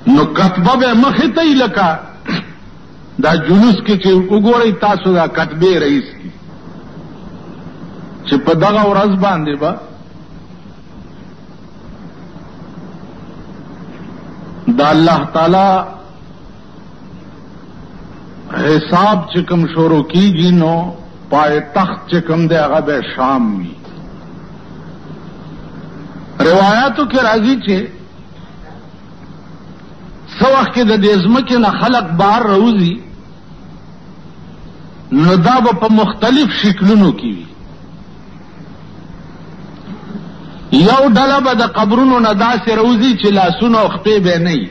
نو کتبه به مخې ته یې لکه دا جلوس کې چې وګورئ تاسو دا کتبې رئیس کی چې په دغه ورځ باندې به دا الله تعالی حساب چې کوم شروع کیږي نو پای تخت چې کوم دی هغه به شام وي. روایاتو کې راځي چې څو وخت کې د دې ځمکې نه خلق بار راوځي نو دا به په مختلف شکلونو کې وي. یو ډله به د قبرونو نه داسې راوځي چې لاسونه او خپې به نه وي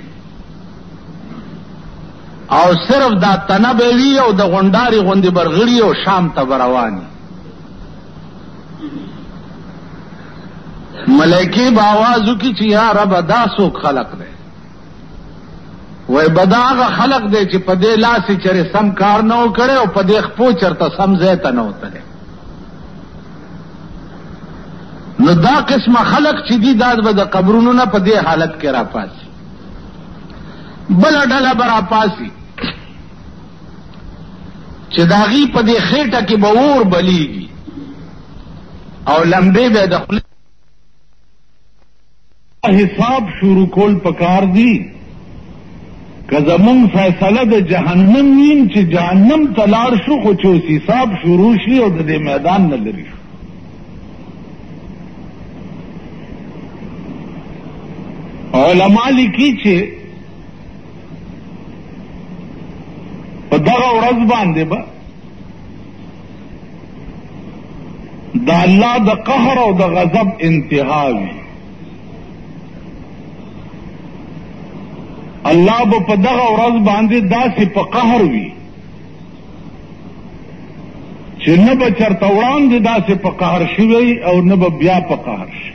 او صرف دا تنه به وي او د غونډارې غوندې برغړي او شام ته به روان وي. ملایکې به آواز وکړي چې یا ربه دا څوک خلق دی؟ وای بدا هغه خلق دی چې په دې لاس یې چېرې سم کار نه و کړی او په دې خپو چېرته سم ځای ته نه و تللی. نو دا قسمه خلق چې دي دا به د قبرونو نه په دې حالت کې راپاسي. بله ډله به راپاسي چې د هغې په دې خېټه کې به اور بلیږي او لمبې به د خولې حساب شروع کول پکار دي که زمونږ فیصله د جهنم ویم چې جهنم ته لاړ شو خو چې اوس حساب شروع شي او د دې میدان نه لرې شو. علما لیکي چې په دغه ورځ باندې به د الله د قهر او د غضب انتها وي. الله به په دغه ورځ باندې داسې په قهر وي چې نه به چرته وړاندې داسې په قهر شوی او نه به بیا په قهر شي.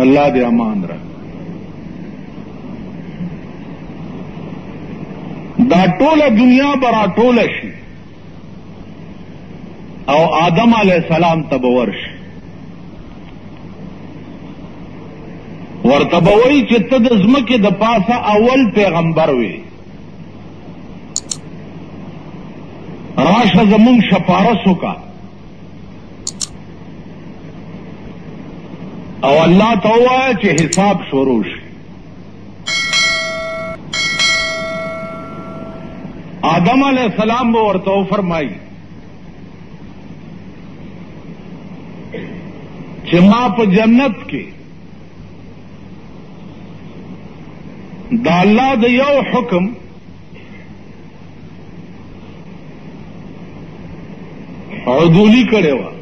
الله دې امان را. دا ټوله دنیا به راټوله شي او آدم علیه السلام ته به ورشي. ورته به وایي چې ته د ځمکې د پاسه اول پیغمبر وې، راشه زمونږ شپارس وکړه. او الله ته ووایه چې حساب شروع شي. آدم علیہ السلام به ورته وفرمایي چې ما په جنت کې د الله د یو حکم عدولی کړې وه.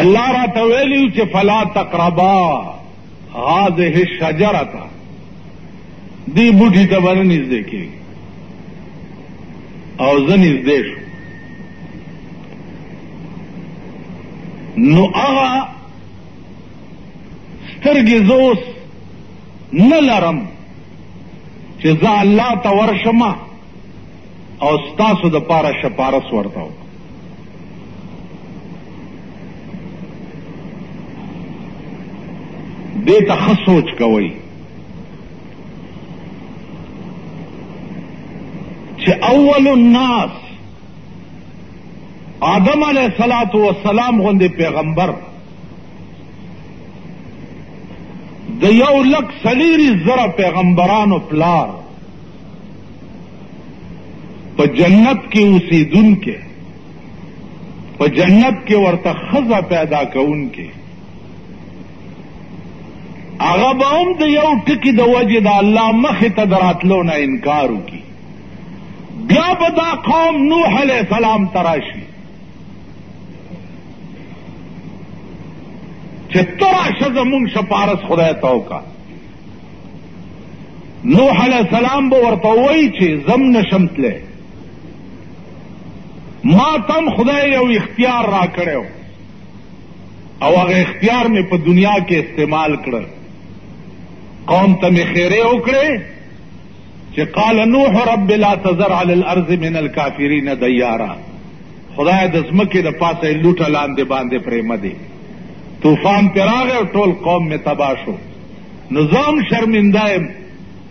الله راته ویلي چې فلا تقربا هذه الشجرة، دی بوټي ته به نه نږدې کېږي. او زه نږدې شو. نو هغه سترګې زه اوس نه لرم چې زه الله ته ورشم او ستاسو د پاره شپارس ورته وکړم. دې ته ښه سوچ کوئ چې اول الناس آدم علیہ الصلوۃ والسلام غوندې پیغمبر د 1,40,000 پیغمبرانو پلار په جنت کې اوسېدونکې، په جنت کې ورته ښځه پیدا کوونکې، هغه به هم د یو ټکي د وجې د الله مخې ته د راتلو نه انکار وکړي. بیا به دا قوم نوح علیہ السلام تراشي چې ته راشه زمونږ شپارس خدای ته وکړه. نوح علیہ السلام به ورته ووایي چې زم نشم تلی، ما تم خدای یو اختیار را کړی او هغه اختیار مې په دنیا کې استعمال کړ. قوم ته مې خیرې وکړې چې قال نوح رب لا تذر علی الارض من الکافرین دیارا، خدای د ځمکې د پاسه لوټه لاندې باندې پرېمه دی، طوفان پر راغی او ټول قوم می تباه شو. نظام شرمنده یم،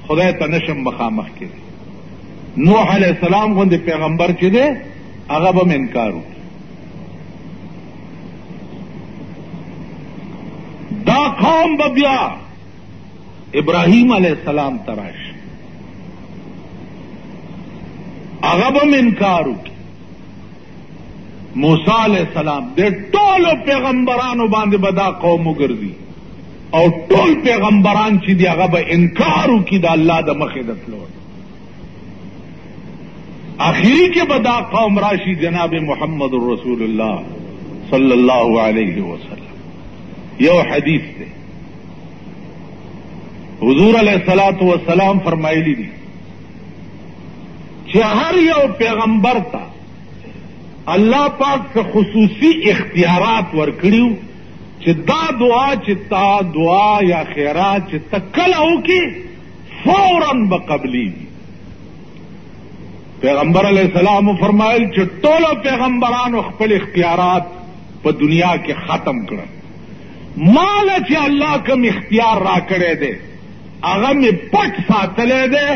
خدای ته نشم مخامخ کېدی. نوح علیه السلام غوندې پیغمبر چې دی هغه به م انکار وکړي. دا قوم به بیا ابراهیم علیه السلام ته راشي، هغه به م انکار وکړي. موسی علیہ السلام دے ټولو پیغمبرانو باندې به دا قوم وګرځي او ټول پیغمبران چې دی هغه به انکار وکړي د الله د مخې د تلو. آخری کې به دا قوم راشي جناب محمد رسول الله صلی الله علیه وسلم. یو حدیث دی حضور علیہ الصلوۃ والسلام فرمایلی دي چې هر یو پیغمبر ته اللہ پاک سے خصوصی اختیارات ورکڑیو چې دا دعا چې تا دعا یا خیرات چې تا کله وکړي فوراً به قبلیږي. پیغمبر علیہ السلام فرمایل چې ټولو پیغمبرانو خپل اختیارات په دنیا کې ختم کړل. مال چې الله کوم اختیار را کړی دی هغه مې پټ ساتلی دی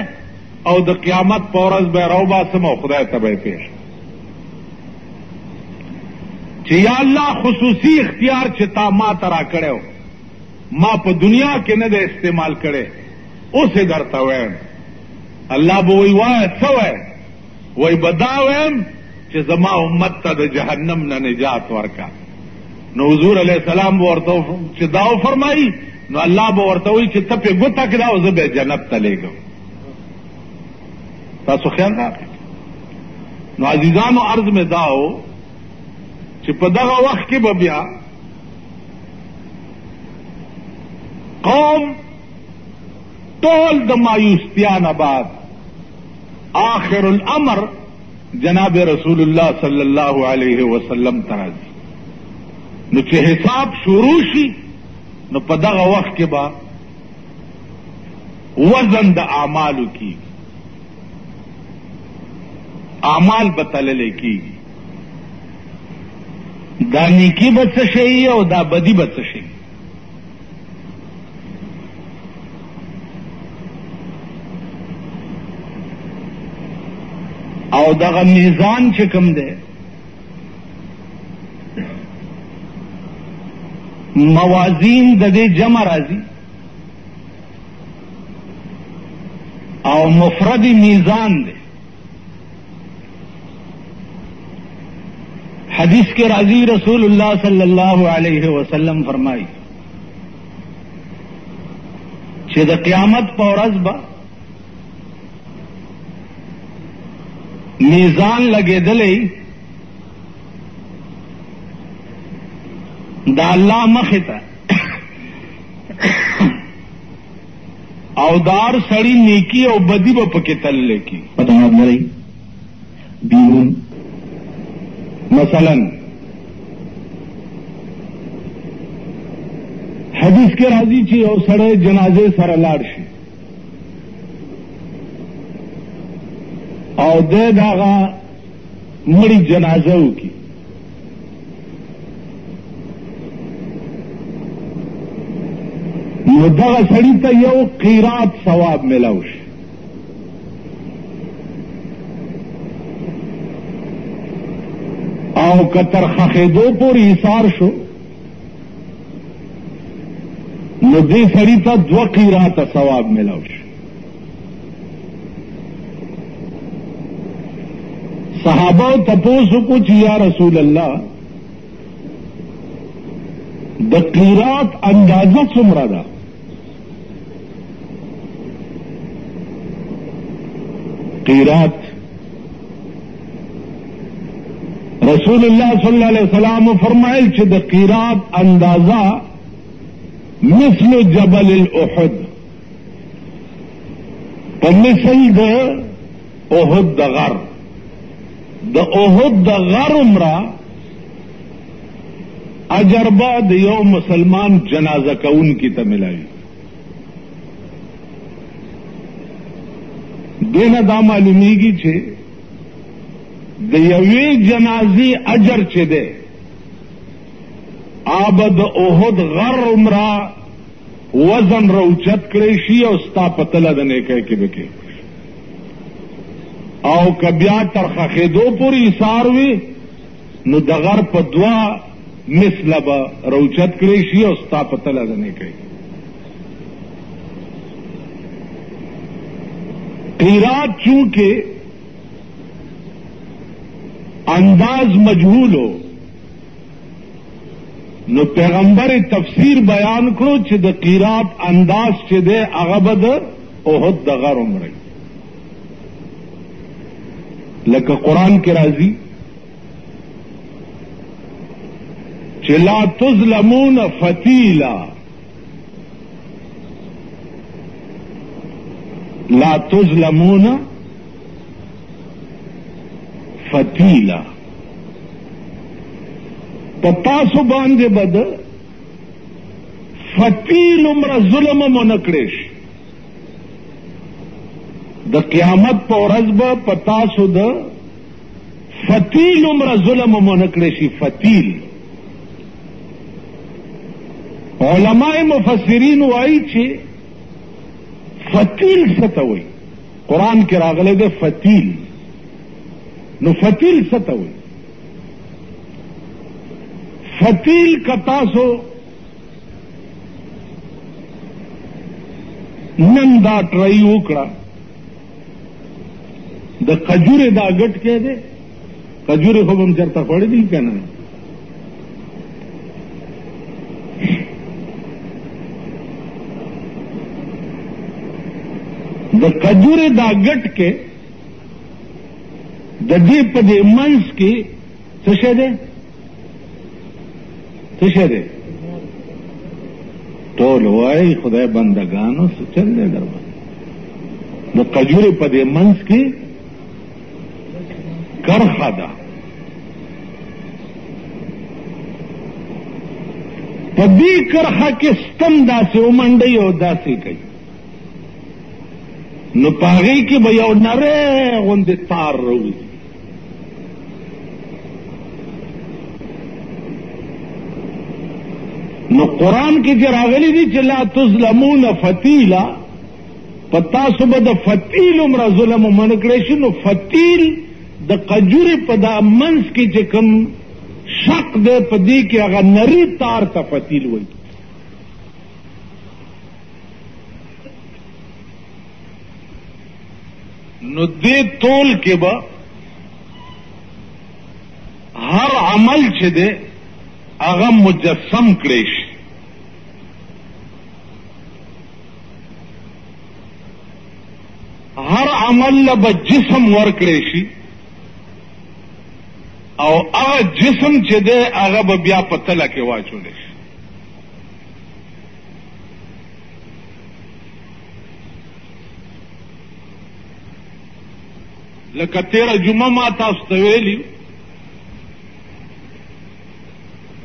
او د قیامت په ورځ به راوباسم او خدای ته به یې پیښ چې یا الله خصوصی اختیار چې تا ما ته را کړی ما په دنیا کې نه دی استعمال کړی اوس یې درته وایم. الله به وایي وایه څه وایې؟ وایي به دا وایم چې زما امت ته د جهنم نه نجات ورکا. نو حضور علیہ السلام به ورته چې دا وفرمایي نو الله به ورته وایي چې ته پې ګوته کړه او زه به جنت ته لېږم. تاسو خیال راکړئ. نو عزیزانو عرض مې دا و چې په دغه وخت کې به بیا قوم ټول د مایوستیا نه بعد آخر الامر جناب رسول الله صلی الله علیه وسلم ته راځي. نو چې حساب شروع شي نو په دغه وخت کې به وزن د اعمالو کېږي، اعمال به تللی کېږي. دا نیکی به څه شي او دا بدی به څه شي. او دغه میزان چې کوم دی موازین د دې جمع راځي او مفرد میزان دی. حدیث کے راضی رسول اللہ صلی اللہ علیہ وسلم فرمائی چې د قیامت په ورځ به میزان لګېدلی د الله مخې ته او دار سړی نیکی او بدی به پکې تللی کی. پته لرئ بیرون مثلا حدیث کے راضی چی او سڑے جنازے سر لاړ شي او دے داغا مڑی جنازہ کی نو دغه سړی ته یو قیرات ثواب ملاو شي. او کتر خخیدو پور ایثار شو نو دې سړي ته 2 قیرات ثواب ملاو شي. صحابه تپوسو کو چې یا رسول الله د قیرات اندازه څومره ده؟ قیرات رسول اللہ صلی اللہ علیہ وسلم فرمائل چې د قیرات اندازہ مثل جبل الاحد په مثل د احد د غر د احد د غر عمره اجر بعد یو مسلمان جنازہ کون کی ته ملاوي. دینه دا معلومیږي چې د یوې جنازې اجر چې دی آبد احد غر عمرہ وزن روچت کریشی او ستا پتل د نیکه کې بکی او کبیا تر خخیدو پوری ایثار وی نو د غر په دوا مثل با روچت کریشی او ستا پتل د نیکه قیرات چونکہ انداز مجهول ہو نو پیغمبر تفسیر بیان کرو چې د قیرات انداز چې ده هغه به د احد د غر عمره لکه قرآن کې راځي چې لا تظلمون فتیلا لا تظلمون فتیلا پتاسو باندې بد فتیل عمر ظلم منکړش د قیامت په ورځ به پتاسو د فتیل عمر ظلم منکړشي فتیل علماء مفسرین وایي چې فتیل څه ته وایي قرآن کې راغلی دی فتیل نو فتیل څه ته وایي فتیل کتاسو نن دا ټرای وکړه د کجورې دا ګټ کې دی کجورې خو هم چرته خوړې دي که نه د کجورې دا ګټ کې د دې په دې منځ کې څه شی دی څه دی ټول وایي خدای بندگانو څه چل دی در باندې د کجورې په دې منځ کې کرخه ده په دې کرخه کې ستم داسې ومنډئ او داسې کوي نو په هغې کې به یو نری غوندې تار راوځي نو قرآن کې چې راغلی دي چې لا تظلمون فتیلا پتاسو به د فتیل عمره ظلم منع کړی شي نو فتیل د قجورې په دا منځ کې چې کوم شق دی په دې کې هغه نری تار ته فتیل وایي نو دې طول کې به هر عمل چې دی هغه مجسم کړی شي هر عمل له به جسم ورکړی شي او هغه جسم چې دی هغه به بیا په تله کې واچولی شي لکه تیره جمعه ما تاسو ته ویلي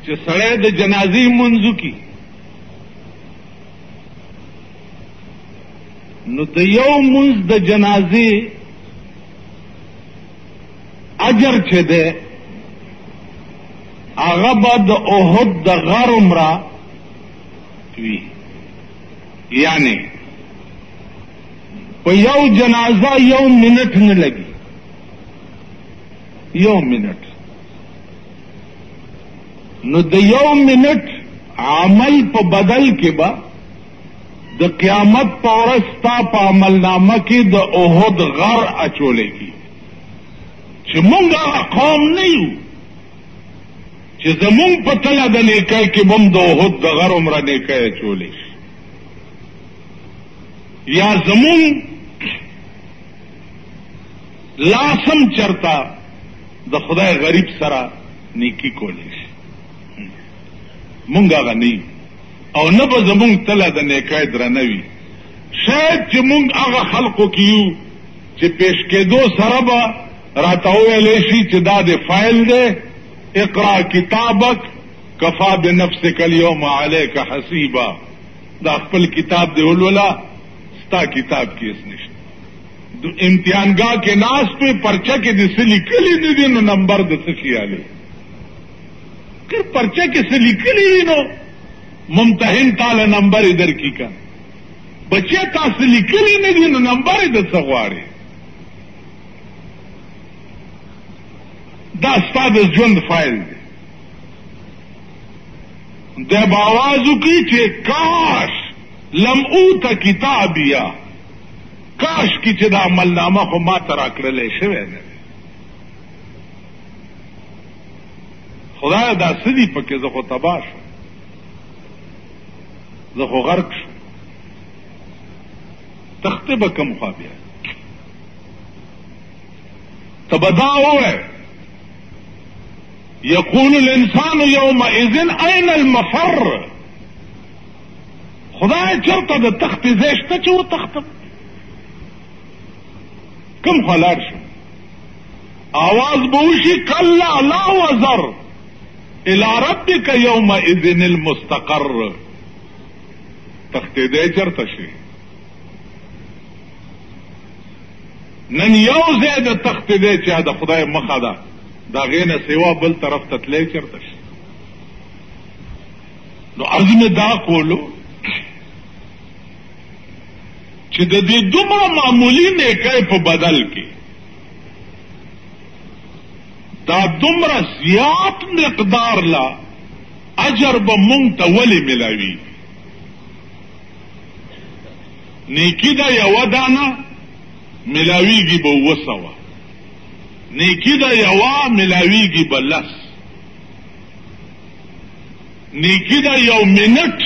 چې سړی د جنازې منځو کې نو د یو منځ د جنازې اجر چې دی هغه به د احد د غر عمره وي یعنی په یو جنازه یو منټ نه لګي یو منټ نو د یو منټ عمل په بدل کې به د قیامت په ورځ ستا په عملنامه کې د احد غر اچولیږي چې موږ هغه قوم نه یو چې زموږ په تله د نیکۍ کې به هم د احد د غر عمره نیکۍ اچولی شي یا زموږ لاسم چرته د خدای غریب سره نیکی کولی شي مونږ هغه نه یو او نه به زمونږ تله د نیکۍ درنه وي شاید چې مونږ هغه خلقو کې یو چې پیش کېدو سره به راته وویلی شي چې دا د فایل دی اقرا کتابک کفا بنفسک اليوم علیک حسیبا دا خپل کتاب دی ولولا ستا کتاب کې هېڅ نشته امتحانګاه کې ناست پې پرچه کې د څه لیکلي نه دي نو نمبر د څه خیالي کہ پرچے کس سے لیکلی ہوئی نو ممتحن تال نمبر ادھر کی کا بچے تا سے لیکلی نہیں دی نو نمبر ادھر سغواڑے دا استاد ژوند فائل دی دے باوازو کی چھے کاش لم اوت کتابیا کاش کی چھے دا عمل نامہ خو ما تراکڑلے شوے نے خدای دا سدی پکې زه خو تباه شم زه خو غرق شم تخته به کم خوا بیا ته به دا ووایې یقول الانسان یومئذ این المفر خدای چرته د تختې ځای شته چې وتښتم کم خوا لاړ شم آواز به وشي کلا لا وزر الى ربك يومئذ المستقر تختې دی چرته شي نن یو ځای د تختې دی چې د خدای مخه ده د هغې نه سوا بل طرف ته تلی چرته شي نو عرض مې دا کولو چې د دې دومره معمولي نیکۍ په بدل کې دا دومره زیات مقدار لا اجر به مونږ ته ولې ملاوي نیکی دا یوه دانه ملاویږي به 200 نیکی دا یوه ملاویږي به 10 نیکی دا یو منټ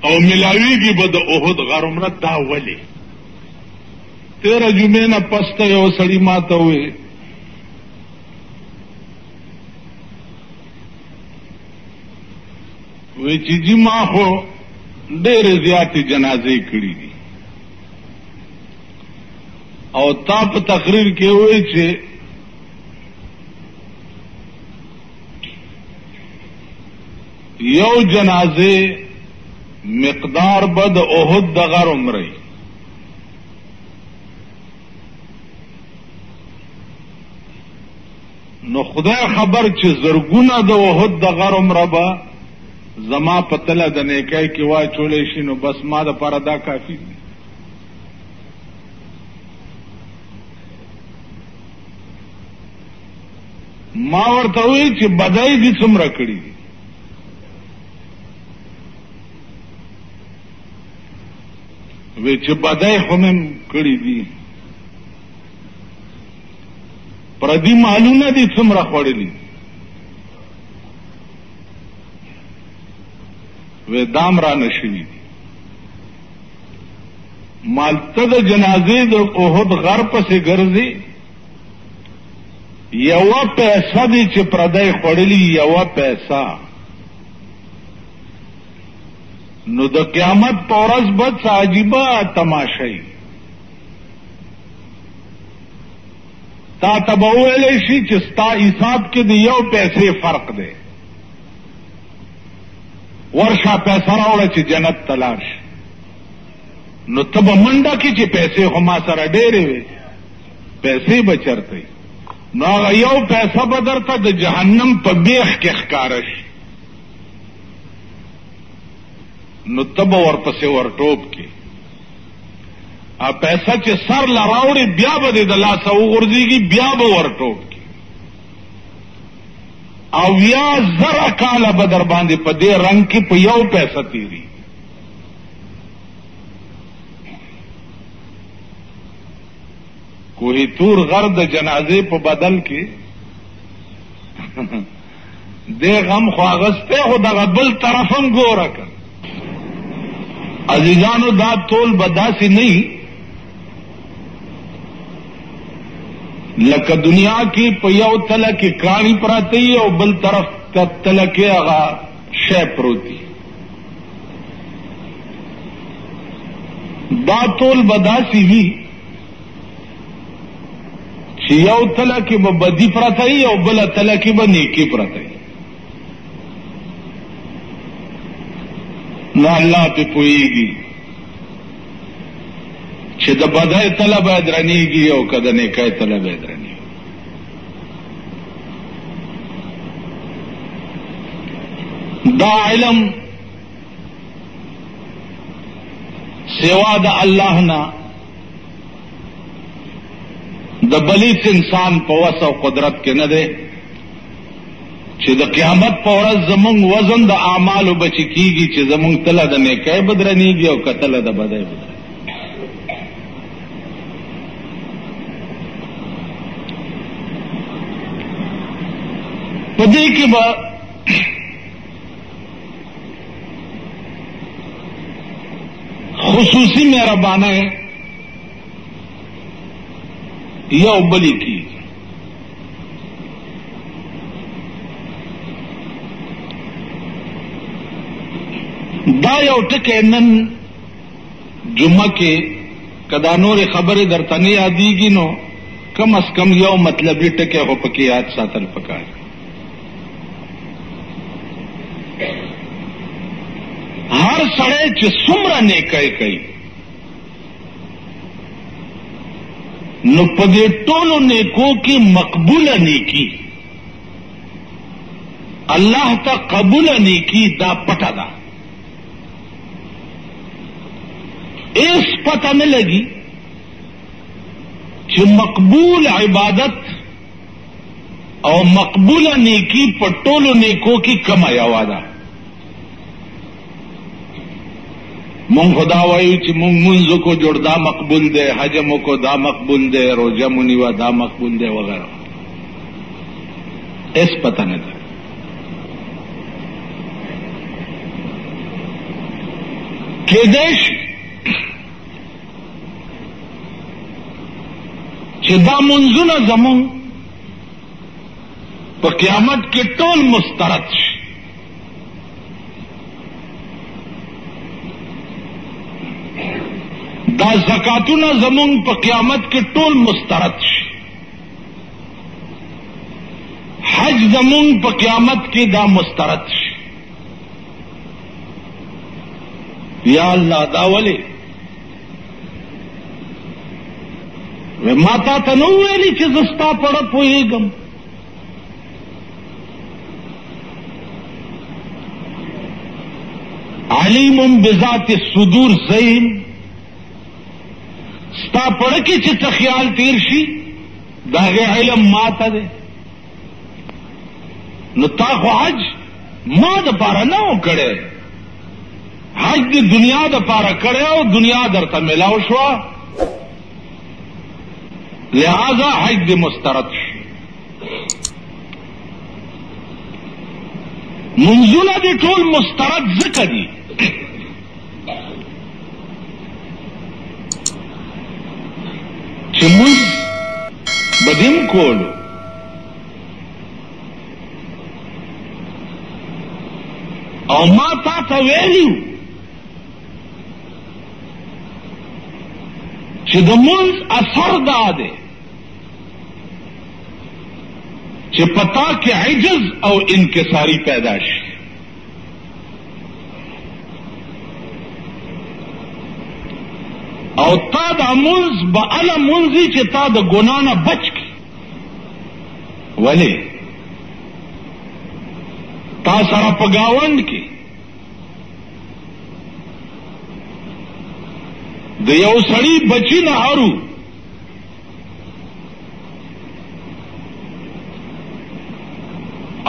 او ملاویږي به د احد غر عمره دا ولې 13 جمعې نه پس ته یو سړي ماته وویل وی چې جی ما خو ډېرې زیاتې جنازې کړي دي او تا په تقریر کې وایي چې یو جنازې مقدار به د احد د غر عمرې نو خدای خبر چې زرګونه د احد د غر عمره به زما پتله د نیکۍ کې واچولی شي نو بس ما د پاره دا کافي دي ما ورته وایي چې بدای دي څومره کړي دي وی چې بدای خو مې کړي دي پردي مالونه دي څومره خوړلي وی دام را نشوي دي مالته د جنازې د احد غر پسې ګرځي یوه پیسه دی چې پردی خوړلي یوه پیسه نو د قیامت په ورځ به څه عجیبه تماشی تا ته به وویلی شي چې ستا حساب کې د یو پیسې فرق دی ورشه پیسه راوړه چې جنت ته لاړ شي نو ته به منډه کې چې پیسې خو ما سره ډېرې وې پیسې به چرته نو هغه یو پیسه به درته د جهنم په بیخ کې ښکاره شي نو ته به ورپسې ورټوپ کې پیسه چې سر له راوړې بیا به دې د لاسه وغورځېږي بیا به ورټوپ کې او 10,000 کاله به در باندې په دې رنګ کې په یو پیسه تېري کوهی تور غر د جنازې په بدل کې دې غم خو اغستی خو دغه بل طرف هم ګوره که عزیزانو دا ټول به داسې نه وي لکه دنیا کې په یو تله کې کاڼي پراته وي او بل طرف ته تله کې هغه شی پروت وي دا ټول به داسې وي چې یو تله کې به بدي پراته وي او بله تله کې به نیکي پراته وي نو الله پې پوهېږي چې د بدۍ تله باید رانیږي او که د نیکۍ تله باید رانیږي دا علم سوا د الله نه د بلیت انسان په وس او قدرت کې نه دی چې د قیامت په ورځ زمونږ وزن د اعمالو بچی کیږي چې زمونږ تله د نیکۍ بدرنیږي او کتله د بدۍ بدرنیږي. په دې کې به خصوصی مهربانه یو بلی کی دا یو ټکی نن جمعه کې کدا نور خبره درته نه یادېږي نو کم از کم یو مطلبي ټکی خو پکې یاد ساتل پکار. هر سړی چې څومره نیکۍ کوي نو په دې ټولو نیکو کې مقبوله نیکی الله ته قبول نیکی دا پټه ده. اس پتہ نه لګي چې مقبول عبادت او مقبوله نیکی په ټولو نیکو کې کومه یوه ده. مونږ خدا وایو چې مونږ منځو کو جوړ دا مقبول دی، حجمو کو دا مقبول دی، روزه مو نیوه دا مقبول دی وغیرہ. اس پتہ نه ده. کېدای شي چې دا منځونه زمونږ په قیامت کې ټول مسترد شي. دا زکاتونه زمونږ په قیامت کې ټول مسترد شي. حج زمونږ په قیامت کې دا مسترد شي. یا الله دا ولې ما تا ته نو ویلي چې زه ستا پړه پوهېږم. علیم بذات الصدور زیم ستا پړه کې چې څه خیال تیر شي د هغې علم ما ته دی. نو تا خو حج ما دپاره نه و کړی، حج د دنیا دپاره کړی او دنیا درته میلاو شوه، لہذا حج د مسترد شي. منځونه دې ټول مسترد ځکه دي چې مونږ به دې هم کولو او ما تا ته ویلي چې د مونځ اثر دا دی چې پتا کې عجز او انکساری پیدا شي. او تا دا مونځ به اله مونځي چې تا د ګناه نه بچ کړي. ولې تا سره په ګاونډ کې د یو سړي بچی نه هارو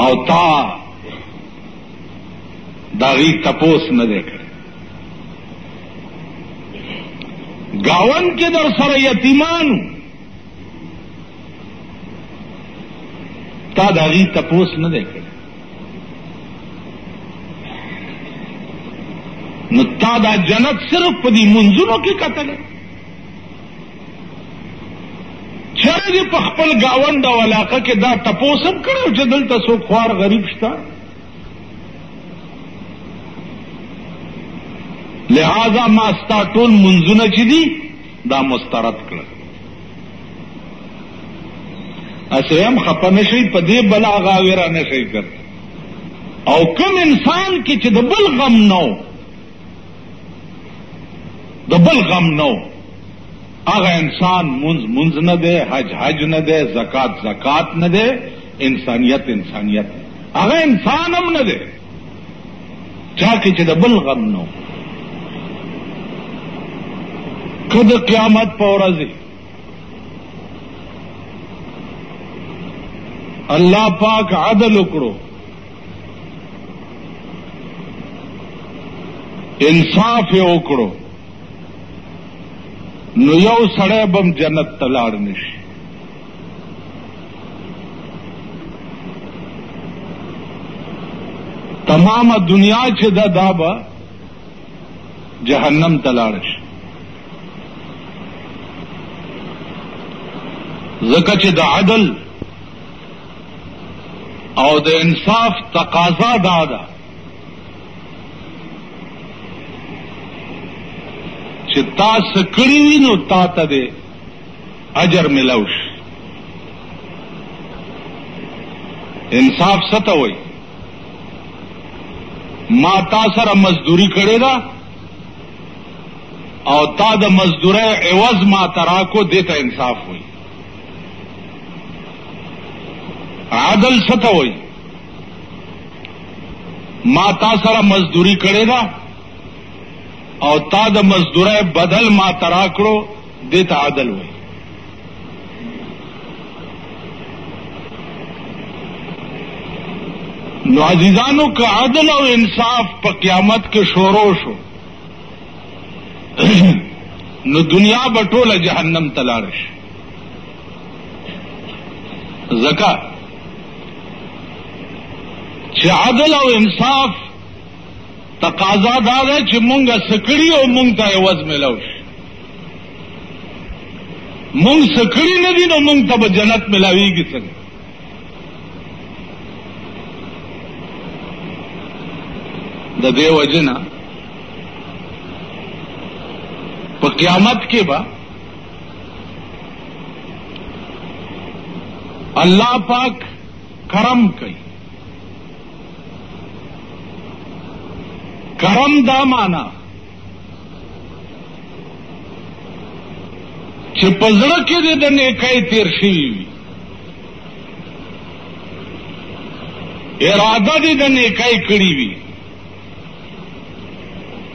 او تا داغي تپوس نه دی کړی. گاون کې در سره یتیمانو تا داغي تپوس نه دی کړی. نو تا دا جنت صرف په دې منځونو کې کتلی. چېرې دې په خپل ګاونډ او علاقه کې دا تپوس هم کړی چې دلته څوک خوار غریب شته؟ لہذا ما ستا ټول منځونه چې دي دا مسترد کړل. اسې هم خفه نه شئ، په دې بلا غاویره نه شئ کړ. او کوم انسان کې چې د بل غم نه و، د بل غم نه و، هغه انسان منځ نه دی، حج نه دی، زکات نه دی، انسانیت هغه انسان هم نه دی. چا کې چې د بل غم نو. که د قیامت په ورځ الله پاک عدل وکړو، انصاف یې وکړو، نو یو سړی بم جنت ته لاړ نشي. تمام دنیا چې دا به جهنم ته لاړ شي. ځکه چې د عدل او د انصاف تقاضا دا ده چې تا څه کړي وي نو تا ته د اجر ملو شي. انصاف څه ته وایي؟ ما تا سره مزدوری کړې ده او تا د مزدورۍ عوض ما تراکو، دې ته انصاف وایي. عدل څه ته وایي؟ ما تا سره مزدوری کړې ده او تا د مزدورۍ بدل ما تراکړو، دې ته عدل وایي. نو عزیزانو که عدل او انصاف په قیامت کې شروع شو نو دنیا به ټوله جهنم ته لاړ شي. ځکه چې عدل او انصاف تقاضا دا ده چې مونږه سکړی او مونږ ته عوض ملو شي. مونږ سکړی نه دي نو مونږ ته به جنت ملاویږي څنګه؟ د دې وجنه په قیامت کې به الله پاک کرم کوي. کرم دا معنا چې په زړه کې دې د نیکۍ تیر شوي وي، اراده دې د نیکۍ کړې وي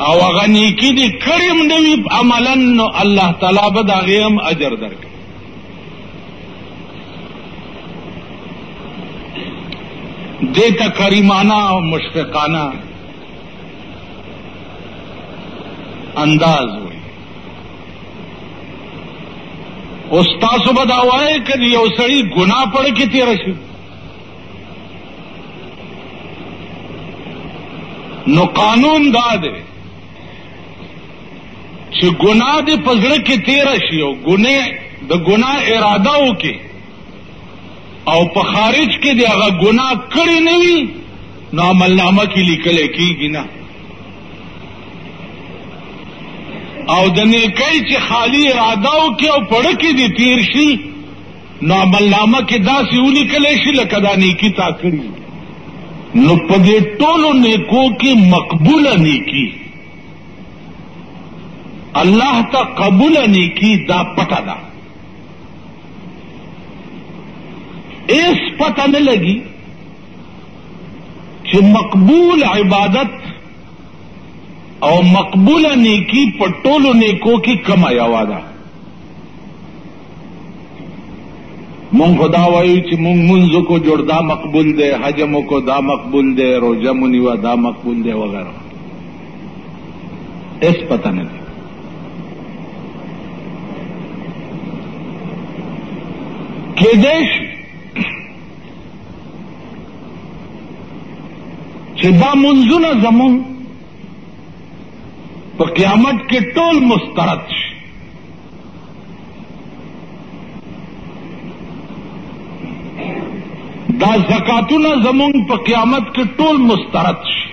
او هغه نیکي دې کړې هم نه وي عملا، نو الله تعالی به د هغې هم اجر درکړي. دې ته کریمانه او مشفقانه انداز وي. اوس تاسو به دا وایئ که یو سړي ګناه پړ کې تېره شي نو قانون دا دی چې ګناه دې په زړه کې تېره شي او د ګناه اراده وکړي او په خارج کې دې هغه ګناه کړې نه وي، نو عملنامه کې لیکلی کېږي نه. او د نیکۍ چې خالی اراده وکړي او پړه کې دې تېر شي، نو عملنامه کې داسې ولیکلی شي لکه دا نیکي تا کړي. نو په دې ټولو نیکو کې مقبوله نیکي، الله ته قبول نیکی دا پتہ دا. اس پتہ نہ لگی کہ مقبول عبادت او مقبول نیکی پٹولو نیکو کی کم آیا دا. مونږ خدا وایو چې مونږ منځو کو جوړ دا مقبول دی، حجمو کو دا مقبول دی، روزه مو نیوه دا مقبول دی وغیرہ. اس پتہ نه دی. کېدای شي چې دا منځونه زمون په قیامت کې ټول مسترد شي. دا زکاتونه زمون په قیامت کې ټول مسترد شي.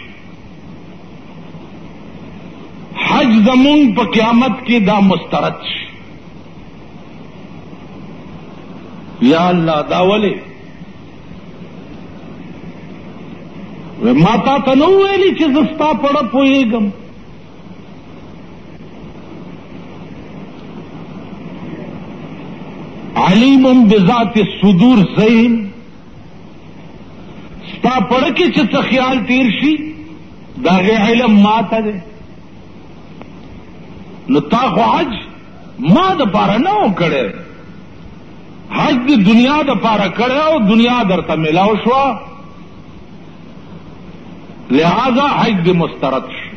حج زمون په قیامت کې دا مسترد شي. یا الله دا ولې ما تا ته نو ویلي چې زه ستا پړه پوهېږم؟ علیم بذات الصدور زین، ستا پړه کې چې څه خیال تیر شي داغه علم ما ته دی نو تا خو حج ما د پاره نه وکړې، حج د دنیا د پاره کړې او دنیا درته ملاو شو، لہذا حج د مسترد شو.